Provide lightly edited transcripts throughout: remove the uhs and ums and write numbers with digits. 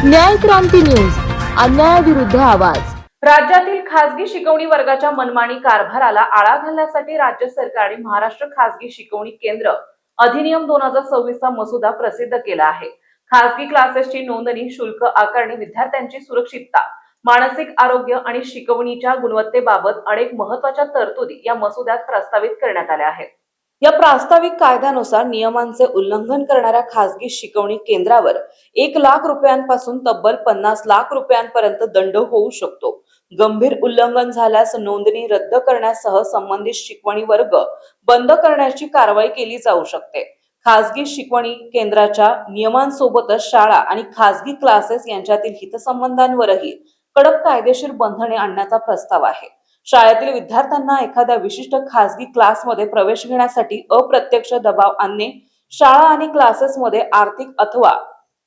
न्याय क्रांती न्यूज, अन्यायाविरुद्ध आवाज। राज्यातील खासगी शिकवणी वर्गाच्या मनमानी कारभाराला आळा घालण्यासाठी राज्य सरकारने महाराष्ट्र खासगी शिकवणी केंद्र अधिनियम 2026 चा मसुदा प्रसिद्ध केला आहे। खासगी क्लासेसची नोंदणी, शुल्क आकारणी, विद्यार्थ्यांची सुरक्षितता, मानसिक आरोग्य आणि शिकवणीच्या गुणवत्तेबाबत अनेक महत्त्वाच्या तरतुदी या मसुद्यात प्रस्तावित करण्यात आल्या आहेत। या प्रास्ताविक कायद्यानुसार नियमांचे उल्लंघन करणाऱ्या खासगी शिकवणी केंद्रावर 1 लाख रुपयांपासून तब्बल 50 लाख रुपयांपर्यंत दंड होऊ शकतो। गंभीर उल्लंघन झाल्यास नोंदणी रद्द करण्यासह संबंधित शिकवणी वर्ग बंद करण्याची कारवाई केली जाऊ शकते। खासगी शिकवणी केंद्राच्या नियमांसोबतच शाळा आणि खासगी क्लासेस यांच्यातील हितसंबंधांवरही कडक कायदेशीर बंधने आणण्याचा प्रस्ताव आहे। शाळेतील विद्यार्थ्यांना एखाद्या विशिष्ट खासगी क्लासमध्ये प्रवेश घेण्यासाठी अप्रत्यक्ष दबाव आणणे, शाळा आणि क्लासेसमध्ये आर्थिक अथवा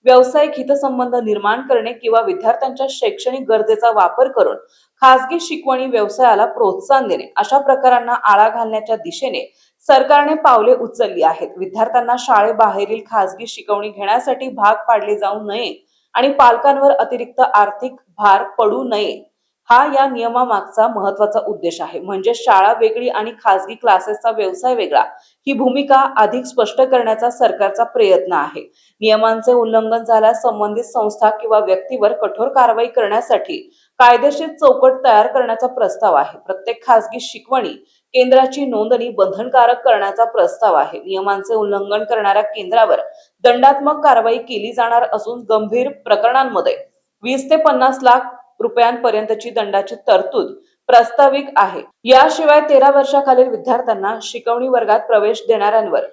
व्यावसायिक हितसंबंध निर्माण करणे किंवा विद्यार्थ्यांच्या शैक्षणिक गरजेचा वापर करून खासगी शिकवणी व्यवसायाला प्रोत्साहन देणे अशा प्रकारांना आळा घालण्याच्या दिशेने सरकारने पावले उचलली आहेत। विद्यार्थ्यांना शाळेबाहेरील खासगी शिकवणी घेण्यासाठी भाग पाडले जाऊ नये आणि पालकांवर अतिरिक्त आर्थिक भार पडू नये हा या नियमामागचा महत्त्वाचा उद्देश आहे। म्हणजे शाळा वेगळी आणि खासगी क्लासेसचा व्यवसाय वेगळा ही भूमिका अधिक स्पष्ट करण्याचा सरकारचा प्रयत्न आहे। नियमांचे उल्लंघन झाल्यास संबंधित संस्था किंवा व्यक्तीवर कठोर कारवाई करण्यासाठी कायदेशीर चौकट तयार करण्याचा प्रस्ताव आहे। प्रत्येक खासगी शिकवणी केंद्राची नोंदणी बंधनकारक करण्याचा प्रस्ताव आहे। नियमांचे उल्लंघन करणाऱ्या केंद्रावर दंडात्मक कारवाई केली जाणार असून गंभीर प्रकरणांमध्ये 20 ते 50 लाख रुपयांपर्यंतची दंडाची तरतूद प्रस्तावित आहे। याशिवाय 13 वर्षाखालील विद्यार्थ्यांना शिकवणी वर्गात प्रवेश देणाऱ्यांवर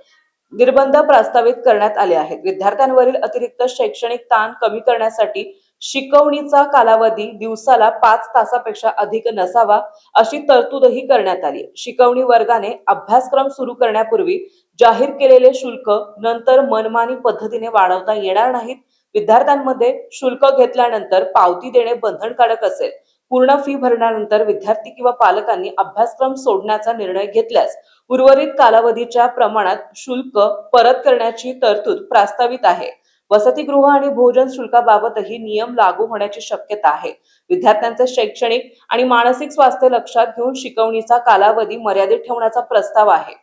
निर्बंध प्रस्तावित करण्यात आले आहेत। विद्यार्थ्यांवरील अतिरिक्त शैक्षणिक ताण कमी करण्यासाठी शिकवणीचा कालावधी दिवसाला 5 तासापेक्षा अधिक नसावा अशी तरतूदही करण्यात आली। शिकवणी वर्गाने अभ्यासक्रम सुरू करण्यापूर्वी जाहीर केलेले शुल्क नंतर मनमानी पद्धतीने वाढवता येणार नाहीत। विद्यार्थ्यांमध्ये शुल्क घेतल्यानंतर पावती देणे बंधनकारक असेल। पूर्ण फी भरल्यानंतर विद्यार्थी किंवा पालकांनी अभ्यासक्रम सोडण्याचा निर्णय घेतल्यास उर्वरित कालावधीच्या प्रमाणात शुल्क परत करण्याची तरतूद प्रस्तावित आहे। वसतिगृह आणि भोजन शुल्काबाबतही नियम लागू होण्याची शक्यता आहे। विद्यार्थ्यांचे शैक्षणिक आणि मानसिक स्वास्थ्य लक्षात घेऊन शिकवणीचा कालावधी मर्यादित ठेवण्याचा प्रस्ताव आहे।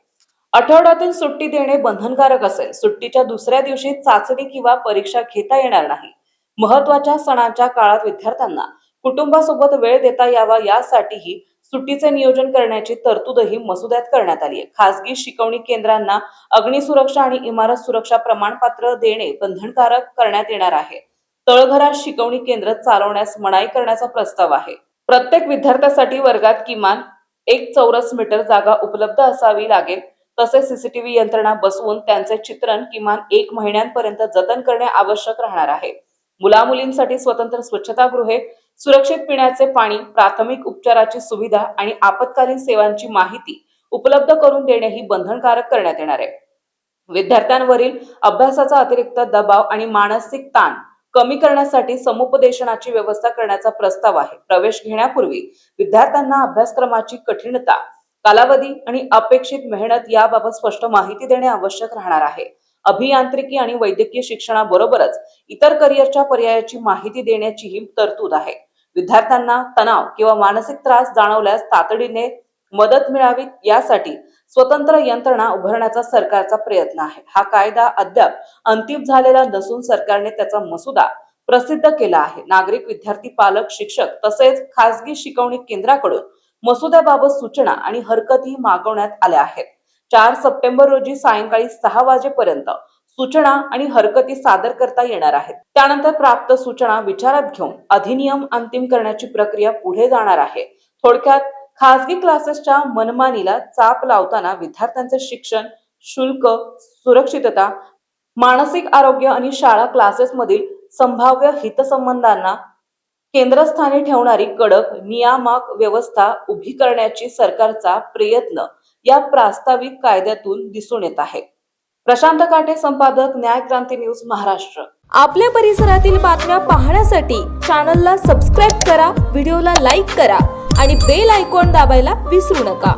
आठवड्यातून सुट्टी देणे बंधनकारक असेल। सुट्टीच्या दुसऱ्या दिवशी चाचणी किंवा परीक्षा घेता येणार नाही। महत्त्वाच्या सणांच्या काळात विद्यार्थ्यांना कुटुंबासोबत वेळ देता यावा यासाठीही सुट्टीचे नियोजन करण्याची तरतूदही मसुद्यात करण्यात आली आहे। खासगी शिकवणी केंद्रांना अग्निसुरक्षा आणि इमारत सुरक्षा प्रमाणपत्र देणे बंधनकारक करण्यात येणार आहे। तळघरात शिकवणी केंद्र चालवण्यास मनाई करण्याचा प्रस्ताव आहे। प्रत्येक विद्यार्थ्यासाठी वर्गात किमान 1 चौरस मीटर जागा उपलब्ध असावी लागेल। तसेच सीसीटीव्ही यंत्रणा बसवून त्यांचे चित्रण किमान 1 महिन्यांपर्यंत जतन करणे आवश्यक राहणार आहे। मुला-मुलींसाठी स्वतंत्र स्वच्छतागृहे, सुरक्षित पिण्याचे पाणी, प्राथमिक उपचाराची सुविधा आणि आपत्कालीन सेवांची माहिती उपलब्ध करून देणे ही बंधनकारक करण्यात येणार आहे। विद्यार्थ्यांवरील अभ्यासाचा अतिरिक्त दबाव आणि मानसिक ताण कमी करण्यासाठी समुपदेशनाची व्यवस्था करण्याचा प्रस्ताव आहे। प्रवेश घेण्यापूर्वी विद्यार्थ्यांना अभ्यासक्रमाची कठीणता, कालावधी आणि अपेक्षित मेहनत याबाबत स्पष्ट माहिती देणे आवश्यक राहणार आहे। अभियांत्रिकी आणि वैद्यकीय शिक्षणाबरोबरच इतर करिअरच्या पर्यायाची माहिती देण्याची ही तरतूद आहे। विद्यार्थ्यांना तणाव किंवा मानसिक त्रास जाणवल्यास तातडीने मदत मिळावी यासाठी स्वतंत्र यंत्रणा उभारण्याचा सरकारचा प्रयत्न आहे। हा कायदा अद्याप अंतिम झालेला नसून सरकारने त्याचा मसुदा प्रसिद्ध केला आहे। नागरिक, विद्यार्थी, पालक, शिक्षक तसेच खासगी शिकवणी केंद्राकडून मसुद्याबाबत सूचना आणि हरकती मागवण्यात आल्या आहेत। 4 सप्टेंबर रोजी सायंकाळी 6 वाजेपर्यंत सूचना आणि हरकती सादर करता येणार आहेत। त्यानंतर प्राप्त सूचना विचारात घेऊन अधिनियम अंतिम करण्याची प्रक्रिया पुढे जाणार आहे। थोडक्यात खासगी क्लासेसच्या मनमानीला चाप लावताना विद्यार्थ्यांचे शिक्षण, शुल्क, सुरक्षितता, मानसिक आरोग्य आणि शाळा क्लासेसमधील संभाव्य हितसंबंधांना केंद्रस्थानी ठेवणारी कडक नियामक व्यवस्था उभी करण्याची सरकारचा प्रयत्न या प्रास्ताविक कायद्यातून दिसून येत आहे। प्रशांत काटे, संपादक, न्याय क्रांती न्यूज, महाराष्ट्र। आपल्या परिसरातील बातम्या पाहण्यासाठी चॅनलला सबस्क्राईब करा, व्हिडिओला लाईक करा आणि बेल आयकॉन दाबायला विसरू नका।